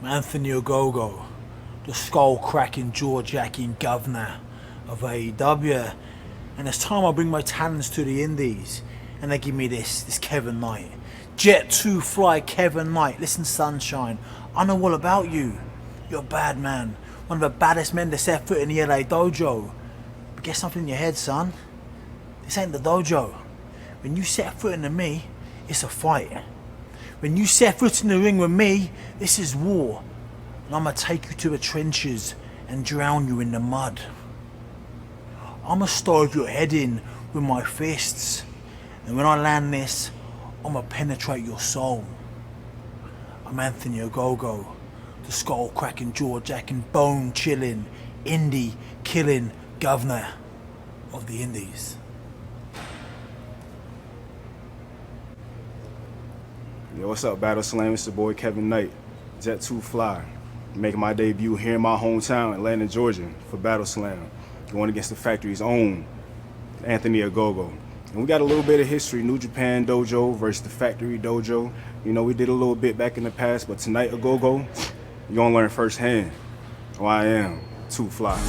Anthony Ogogo, the skull-cracking, jaw-jacking governor of AEW. And it's time I bring my talents to the indies. And they give me this Kevin Knight. Jet 2 Fly Kevin Knight. Listen, sunshine, I know all about you. You're a bad man. One of the baddest men to set foot in the LA dojo. But get something in your head, son. This ain't the dojo. When you set foot into me, it's a fight. When you set foot in the ring with me, this is war. And I'ma take you to the trenches and drown you in the mud. I'ma starve your head in with my fists. And when I land this, I'ma penetrate your soul. I'm Anthony Agogo, the skull-cracking, jaw-jacking, bone-chilling, indie-killing governor of the Indies. Yo, what's up, Battle Slam? It's your boy Kevin Knight, Jet 2 Fly. Making my debut here in my hometown, Atlanta, Georgia, for Battle Slam. Going against the factory's own Anthony Agogo. And we got a little bit of history, New Japan Dojo versus the factory dojo. You know, we did a little bit back in the past, but tonight, Agogo, you're gonna learn firsthand who I am, 2 Fly.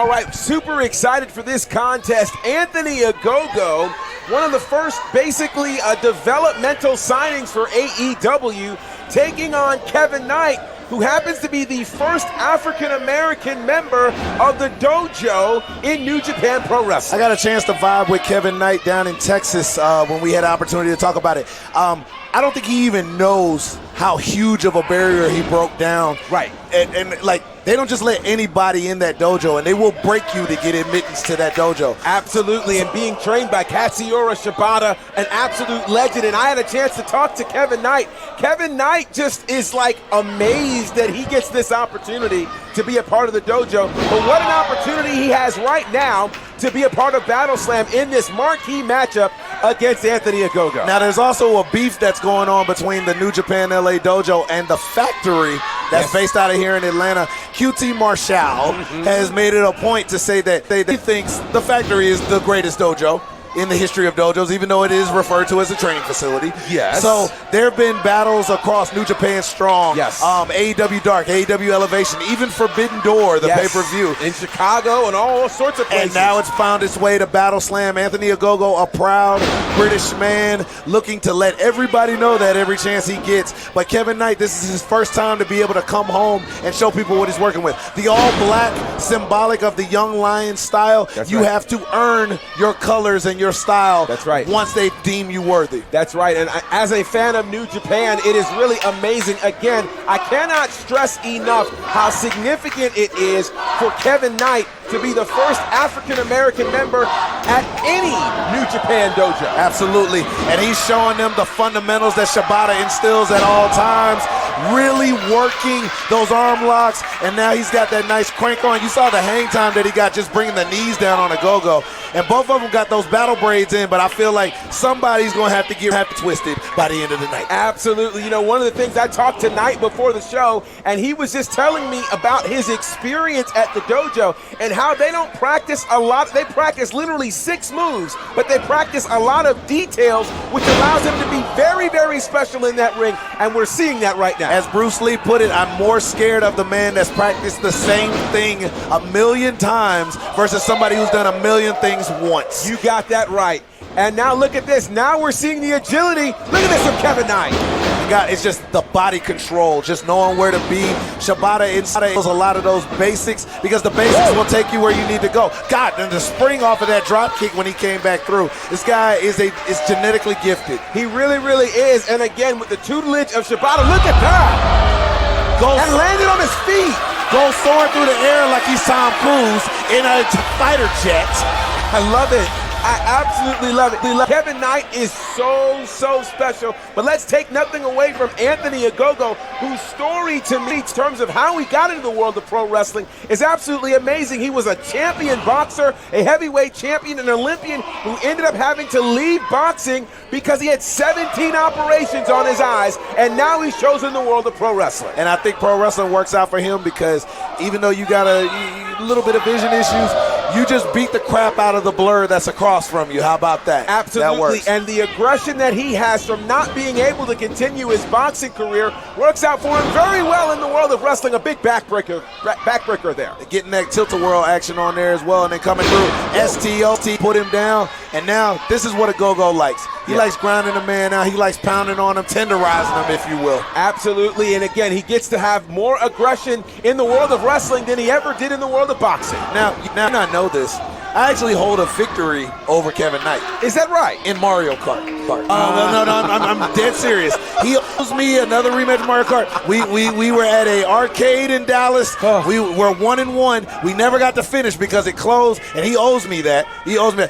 All right, super excited for this contest. Anthony Agogo, one of the first basically developmental signings for AEW, taking on Kevin Knight, who happens to be the first African-American member of the dojo in New Japan Pro Wrestling. I got a chance to vibe with Kevin Knight down in Texas when we had an opportunity to talk about it. I don't think he even knows how huge of a barrier he broke down. Right. And like, they don't just let anybody in that dojo, and they will break you to get admittance to that dojo. Absolutely, and being trained by Katsuyori Shibata, an absolute legend. And I had a chance to talk to Kevin Knight. Kevin Knight just is like amazed that he gets this opportunity to be a part of the dojo. But what an opportunity he has right now to be a part of Battle Slam in this marquee matchup against Anthony Agogo. Now, there's also a beef that's going on between the New Japan LA dojo and the factory that's based out of here in Atlanta. QT Marshall has made it a point to say that he thinks the factory is the greatest dojo in the history of dojos, even though it is referred to as a training facility. Yes. So there have been battles across New Japan Strong, yes. AEW Dark, AEW Elevation, even Forbidden Door, the pay-per-view. In Chicago and all sorts of places. And now it's found its way to Battle Slam. Anthony Agogo, a proud British man, looking to let everybody know that every chance he gets. But Kevin Knight, this is his first time to be able to come home and show people what he's working with. The all-black, symbolic of the Young Lion style. That's you right. have to earn your colors and your style. That's right. Once they deem you worthy. That's right. And as a fan of New Japan, it is really amazing. Again, I cannot stress enough how significant it is for Kevin Knight to be the first African-American member at any New Japan dojo. Absolutely. And he's showing them the fundamentals that Shibata instills at all times, really working those arm locks, and now he's got that nice crank on. You saw the hang time that he got just bringing the knees down on Agogo. And both of them got those battle braids in, but I feel like somebody's going to have to get twisted by the end of the night. Absolutely. You know, one of the things I talked to Knight before the show, and he was just telling me about his experience at the dojo and how they don't practice a lot. They practice literally 6 moves, but they practice a lot of details, which allows them to be very, very special in that ring, and we're seeing that right now. As Bruce Lee put it, I'm more scared of the man that's practiced the same thing a million times versus somebody who's done a million things once. You got that right. And now look at this. Now we're seeing the agility. Look at this from Kevin Knight. It's just the body control, just knowing where to be. Shibata instills a lot of those basics because the basics will take you where you need to go. God, and the spring off of that drop kick when he came back through. This guy is genetically gifted. He really, really is. And again, with the tutelage of Shibata, look at that. And landed on his feet. Goes soaring through the air like he's Tom Cruise in a fighter jet. I love it. I absolutely love it. Kevin Knight is so special. But let's take nothing away from Anthony Agogo, whose story to me in terms of how he got into the world of pro wrestling is absolutely amazing. He was a champion boxer, a heavyweight champion, an Olympian who ended up having to leave boxing because he had 17 operations on his eyes, and now he's chosen the world of pro wrestling. And I think pro wrestling works out for him because even though you got a little bit of vision issues, you just beat the crap out of the blur that's across from you. How about that? Absolutely. That works. And the aggression that he has from not being able to continue his boxing career works out for him very well in the world of wrestling. A big backbreaker there. Getting that tilt-a-whirl action on there as well, and then coming through. STOT put him down, and now this is what Agogo likes. He likes grounding a man out. He likes pounding on him, tenderizing him, if you will. Absolutely. And again, he gets to have more aggression in the world of wrestling than he ever did in the world of boxing. Now I know this. I actually hold a victory over Kevin Knight. Is that right? In Mario Kart. No, I'm dead serious. He owes me another rematch of Mario Kart. We were at a arcade in Dallas. We were 1-1. We never got to finish because it closed, and he owes me that.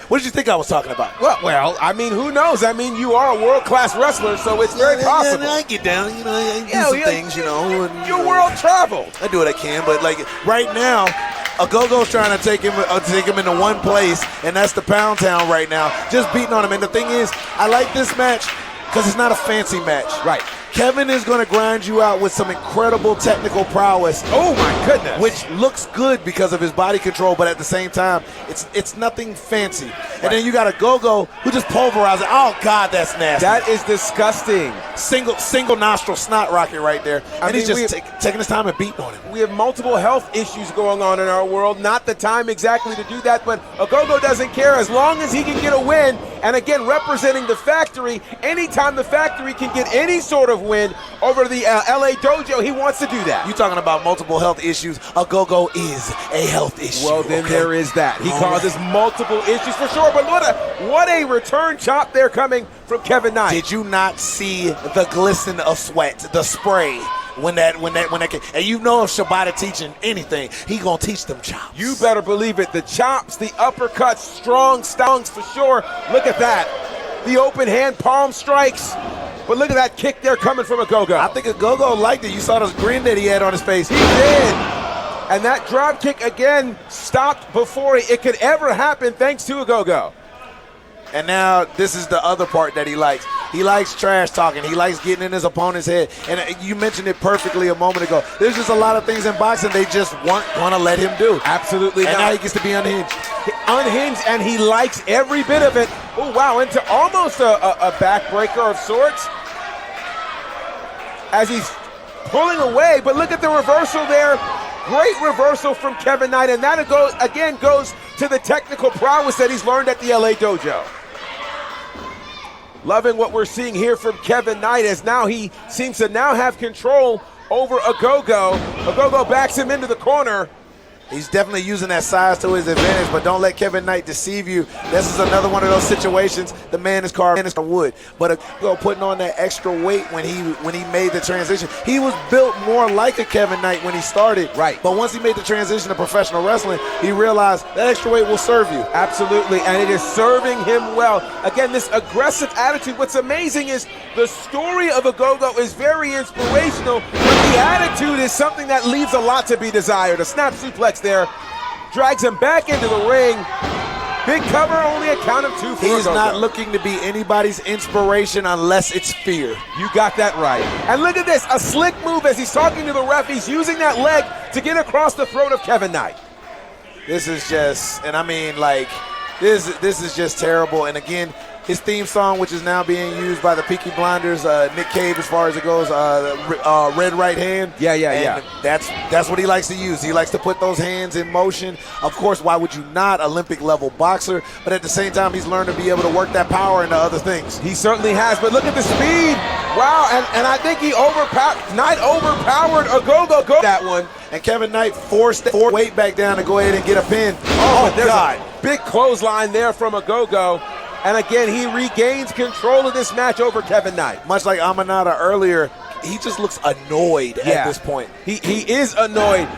What did you think I was talking about? Well, I mean, who knows? I mean, you are a world-class wrestler, so it's very possible. I get down, I do some things, And, you're world traveled. I do what I can, but like right now, Agogo's trying to take him into one place, and that's the Pound Town right now, just beating on him. And the thing is, I like this match because it's not a fancy match. Right. Kevin is going to grind you out with some incredible technical prowess. Oh my goodness. Which looks good because of his body control, but at the same time, it's nothing fancy. Right. And then you got Agogo who just pulverizes it. Oh God, that's nasty. That is disgusting. Single nostril snot rocket right there. And he's just taking his time and beating on him. We have multiple health issues going on in our world. Not the time exactly to do that, but Ogogo doesn't care as long as he can get a win. And again, representing the factory, anytime the factory can get any sort of win over the LA Dojo, he wants to do that. You talking about multiple health issues. Agogo is a health issue. Well, then there is that. He causes multiple issues for sure, but what a return chop there coming from Kevin Knight. Did you not see the glisten of sweat, the spray? When that and you know if Shibata teaching anything, he gonna teach them chops. You better believe it. The chops, the uppercuts, strong stongs for sure. Look at that. The open hand palm strikes. But look at that kick there coming from Agogo. I think Agogo liked it. You saw this grin that he had on his face. He did. And that drop kick again stopped before it could ever happen thanks to Agogo. And now this is the other part that he likes. He likes trash talking. He likes getting in his opponent's head. And you mentioned it perfectly a moment ago. There's just a lot of things in boxing they just weren't going to let him do. Absolutely and not. now he gets to be unhinged. Unhinged, and he likes every bit of it. Oh, wow, into almost a backbreaker of sorts. As he's pulling away, but look at the reversal there. Great reversal from Kevin Knight, and that again goes to the technical prowess that he's learned at the LA Dojo. Loving what we're seeing here from Kevin Knight, as now he seems to now have control over Agogo. Agogo backs him into the corner. He's definitely using that size to his advantage, but don't let Kevin Knight deceive you. This is another one of those situations. The man is carved in wood, but Agogo putting on that extra weight when he made the transition. He was built more like a Kevin Knight when he started. Right. But once he made the transition to professional wrestling, he realized that extra weight will serve you. Absolutely, and it is serving him well. Again, this aggressive attitude. What's amazing is the story of Agogo is very inspirational, but the attitude is something that leaves a lot to be desired. A snap suplex there, drags him back into the ring. Big cover, only a count of 2 for He's Agogo. not looking to be anybody's inspiration unless it's fear. You got that right. And look at this, a slick move as he's talking to the ref. He's using that leg to get across the throat of Kevin Knight. This is just, and I mean, like, this is just terrible. And again, his theme song, which is now being used by the Peaky Blinders, Nick Cave, as far as it goes, Red Right Hand. Yeah. That's what he likes to use. He likes to put those hands in motion. Of course, why would you not? Olympic level boxer, but at the same time, he's learned to be able to work that power into other things. He certainly has, but look at the speed. Wow, and I think Knight overpowered Agogo. That one. And Kevin Knight forced that weight back down to go ahead and get a pin. Oh, there's a big clothesline there from Agogo. And again, he regains control of this match over Kevin Knight. Much like Amanada earlier, he just looks annoyed at this point. He is annoyed.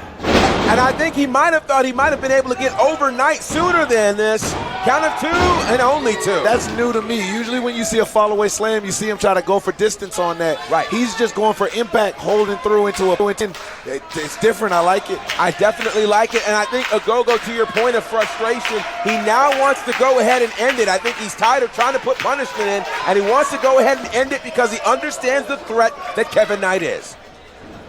And I think he might have thought he might have been able to get over Knight sooner than this. Count of 2 and only 2. That's new to me. Usually when you see a fall-away slam, you see him try to go for distance on that. Right. He's just going for impact, holding through into a point. It's different. I like it. I definitely like it, and I think Agogo, to your point of frustration, he now wants to go ahead and end it. I think he's tired of trying to put punishment in, and he wants to go ahead and end it because he understands the threat that Kevin Knight is.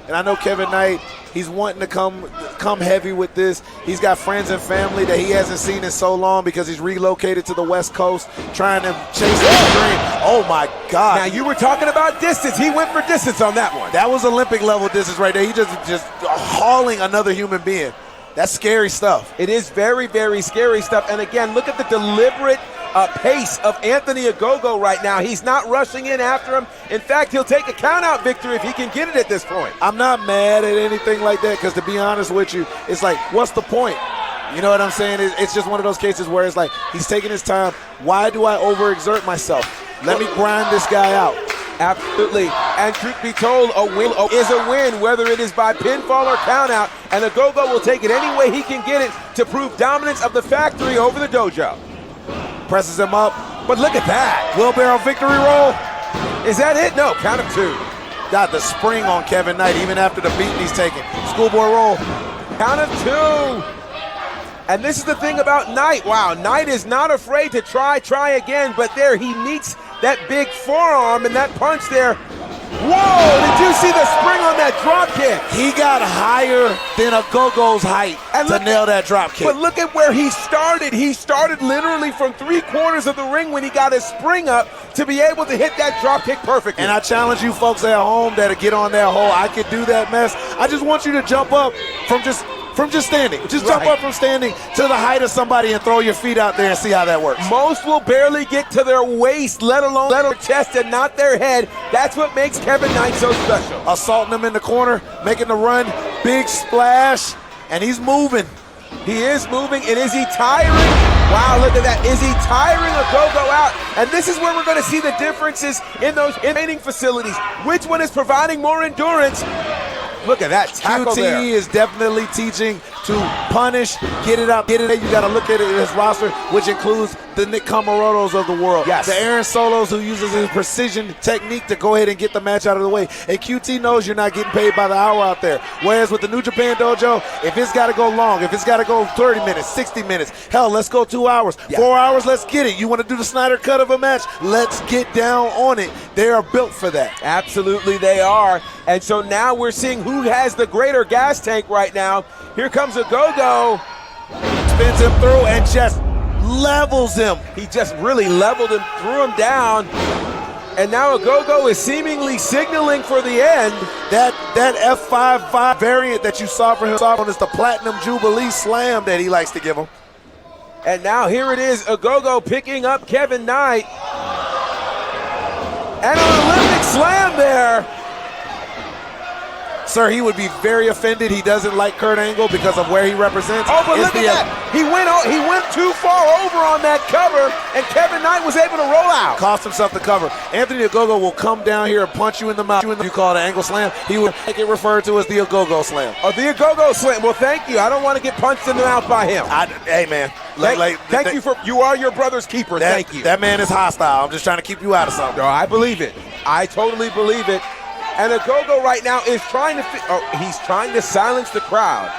And I know Kevin Knight, he's wanting to come heavy with this. He's got friends and family that he hasn't seen in so long because he's relocated to the West Coast, trying to chase his dream. Oh my God. Now you were talking about distance. He went for distance on that one. That was Olympic level distance right there. He just hauling another human being. That's scary stuff. It is very, very scary stuff. And again, look at the deliberate pace of Anthony Agogo right now. He's not rushing in after him. In fact, he'll take a count-out victory if he can get it at this point. I'm not mad at anything like that because, to be honest with you, it's like, what's the point? You know what I'm saying? It's just one of those cases where it's like he's taking his time. Why do I overexert myself? Let me grind this guy out. Absolutely. And truth be told, a win is a win, whether it is by pinfall or countout. And Agogo will take it any way he can get it to prove dominance of the factory over the dojo. Presses him up. But look at that. Wheelbarrow victory roll. Is that it? No, count of 2. Got the spring on Kevin Knight even after the beating he's taking. Schoolboy roll. Count of 2. And this is the thing about Knight. Wow, Knight is not afraid to try again, but there he meets that big forearm, and that punch there Whoa, did you see the spring on that drop kick? He got higher than Agogo's height to nail that drop kick. But look at where he started. He started literally from 3/4 of the ring when he got his spring up to be able to hit that drop kick perfectly. And I challenge you folks at home that get on that whole I could do that mess. I just want you to jump up from just standing. Just jump up from standing to the height of somebody and throw your feet out there and see how that works. Most will barely get to their waist, let alone their chest and not their head. That's what makes Kevin Knight so special. Assaulting him in the corner, making the run, big splash, and he's moving. He is moving, and is he tiring? Wow, look at that. Is he tiring Ogogo out? And this is where we're going to see the differences in those training facilities. Which one is providing more endurance? Look at that tackle QT there. is definitely teaching to punish, get it out, get it. You got to look at it in his roster, which includes the Nick Camarotos of the world. Yes. The Aaron Solos who uses his precision technique to go ahead and get the match out of the way. And QT knows you're not getting paid by the hour out there. Whereas with the New Japan Dojo, if it's got to go long, if it's got to go 30 minutes, 60 minutes, hell, let's go 2 hours, 4 hours, let's get it. You want to do the Snyder cut of a match? Let's get down on it. They are built for that. Absolutely they are. And so now we're seeing who has the greater gas tank right now. Here comes Ogogo. Spins him through and just levels him. He just really leveled him, threw him down. And now Ogogo is seemingly signaling for the end. That F5 variant that you saw from him is the Platinum Jubilee Slam that he likes to give him. And now here it is, Ogogo picking up Kevin Knight. And an Olympic slam there. Sir, he would be very offended. He doesn't like Kurt Angle because of where he represents. Oh, but look at that. He went too far over on that cover, and Kevin Knight was able to roll out. Cost himself the cover. Anthony Ogogo will come down here and punch you in the mouth. You call it an angle slam. He would make it referred to as the Ogogo slam. Oh, the Ogogo slam. Well, thank you. I don't want to get punched in the mouth by him. Hey, man. Thank you for, you are your brother's keeper. Thank you. That man is hostile. I'm just trying to keep you out of something. No, I believe it. I totally believe it. And Agogo right now is trying to he's trying to silence the crowd.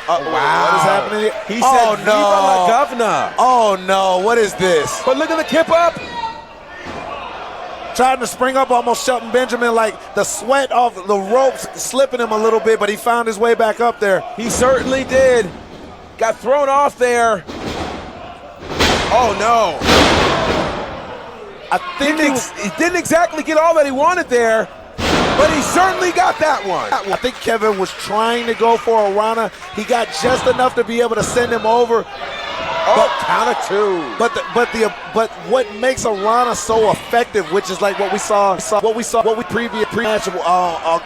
Wow. What is happening here? He said, no. Viva la Governor. Oh, no. What is this? But look at the kip up. Trying to spring up, almost Shelton Benjamin, like the sweat off the ropes slipping him a little bit, but he found his way back up there. He certainly did. Got thrown off there. Oh, no. I think he didn't exactly get all that he wanted there, but he certainly got that one. I think Kevin was trying to go for a Rana. He got just enough to be able to send him over. Count of two. But what makes a Rana so effective, which is like what we pre-match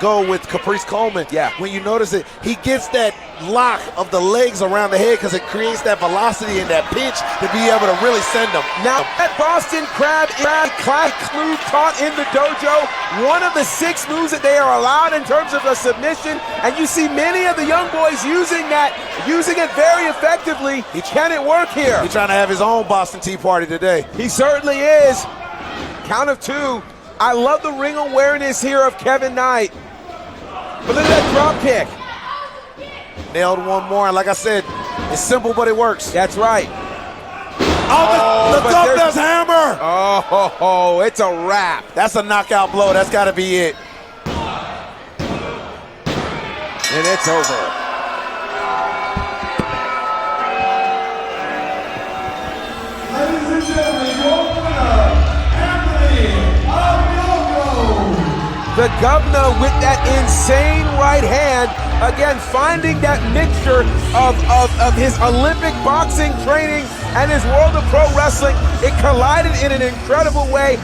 go with Caprice Coleman. Yeah. When you notice it, he gets that lock of the legs around the head because it creates that velocity and that pitch to be able to really send them. Now that Boston Crab class move taught in the dojo, one of the 6 moves that they are allowed in terms of a submission, and you see many of the young boys using it very effectively. Can it work here? He's trying to have his own Boston Tea Party today. He certainly is. Count of 2. I love the ring awareness here of Kevin Knight. But look at that drop kick. Nailed one more, and like I said, it's simple, but it works. That's right. The Governor's hammer! Oh, it's a wrap. That's a knockout blow. That's got to be it. And it's over. Ladies and gentlemen, your winner, Anthony Ogogo. The Governor with that insane right hand, again finding that mixture of his Olympic boxing training and his world of pro wrestling. It collided in an incredible way.